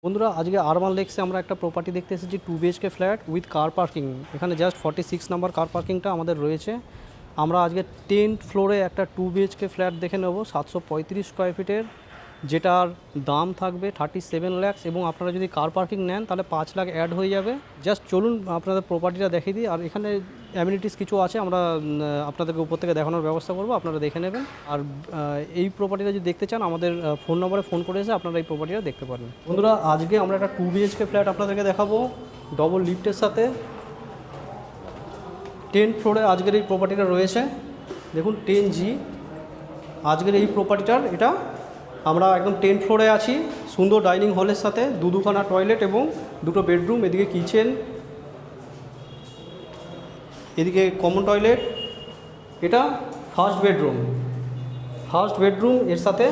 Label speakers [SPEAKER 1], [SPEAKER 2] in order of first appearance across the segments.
[SPEAKER 1] বন্ধুরা আজকে আরবান লেক্সে আমরা একটা প্রপার্টি দেখতে এসেছি 2 BHK flat with car parking. এখানে জাস্ট 46 নাম্বার কার পার্কিংটা আমাদের রয়েছে। আমরা আজকে 10th ফ্লোরে একটা 2 BHK ফ্ল্যাট দেখে নেব 735 স্কোয়ার ফিটের, যেটার দাম থাকবে 37 লাখস এবং আপনারা যদি কার পার্কিং নেন তাহলে 5 লাখ অ্যাড হয়ে যাবে। জাস্ট চলুন আপনাদের প্রপার্টিটা দেখিয়ে দিই। আর এখানে অ্যামিনিটিস কিছু আছে, আমরা আপনাদেরকে উপর থেকে দেখানোর ব্যবস্থা করব, আপনারা দেখে নেবেন। আর এই প্রপার্টিটা যদি দেখতে চান আমাদের ফোন নম্বরে ফোন করে এসে আপনারা এই প্রপার্টিটা দেখতে পারেন। বন্ধুরা আজকে আমরা একটা 2 BHK ফ্ল্যাট আপনাদেরকে দেখাবো ডবল লিফটের সাথে। 10th ফ্লোরে আজকের এই প্রপার্টিটা রয়েছে। দেখুন 10G আজকের এই প্রপার্টিটার এটা আমরা একদম 10th ফ্লোরে আছি। সুন্দর ডাইনিং হলের সাথে দুখানা টয়লেট এবং দুটো বেডরুম, এদিকে কিচেন, এদিকে কমন টয়লেট। এটা ফার্স্ট বেডরুম এর সাথে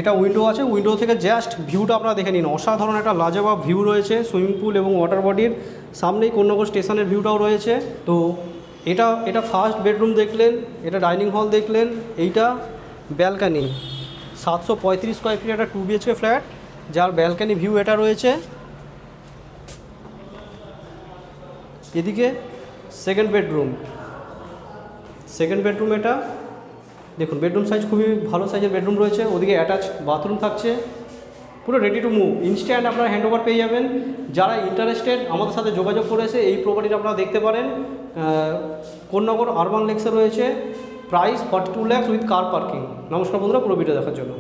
[SPEAKER 1] এটা উইন্ডো আছে। উইন্ডো থেকে জাস্ট ভিউটা আপনারা দেখে নিন, অসাধারণ একটা লাজবাব ভিউ রয়েছে। সুইমিং পুল এবং ওয়াটার বডির সামনেই কোন্নগর স্টেশনের ভিউটাও রয়েছে। তো এটা ফার্স্ট বেডরুম দেখলেন, এটা ডাইনিং হল দেখলেন, এইটা ব্যালকানি। 735 স্কোয়ার ফিট একটা 2 BHK ফ্ল্যাট যার ব্যালকানি ভিউ এটা রয়েছে। এদিকে সেকেন্ড বেডরুম এটা দেখুন, বেডরুম সাইজ খুবই ভালো সাইজের বেডরুম রয়েছে। ওদিকে অ্যাটাচ বাথরুম থাকছে, পুরো রেডি টু মুভ। ইনস্ট্যান্ট আপনারা হ্যান্ডওভার পেয়ে যাবেন। যারা ইন্টারেস্টেড আমাদের সাথে যোগাযোগ করে এসে এই প্রপার্টিটা আপনারা দেখতে পারেন। কোন্নগর আরবান লেক্সে রয়েছে। Price 42 lakh with car parking. নমস্কার বন্ধুরা, পুরো ভিডিও দেখার জন্য।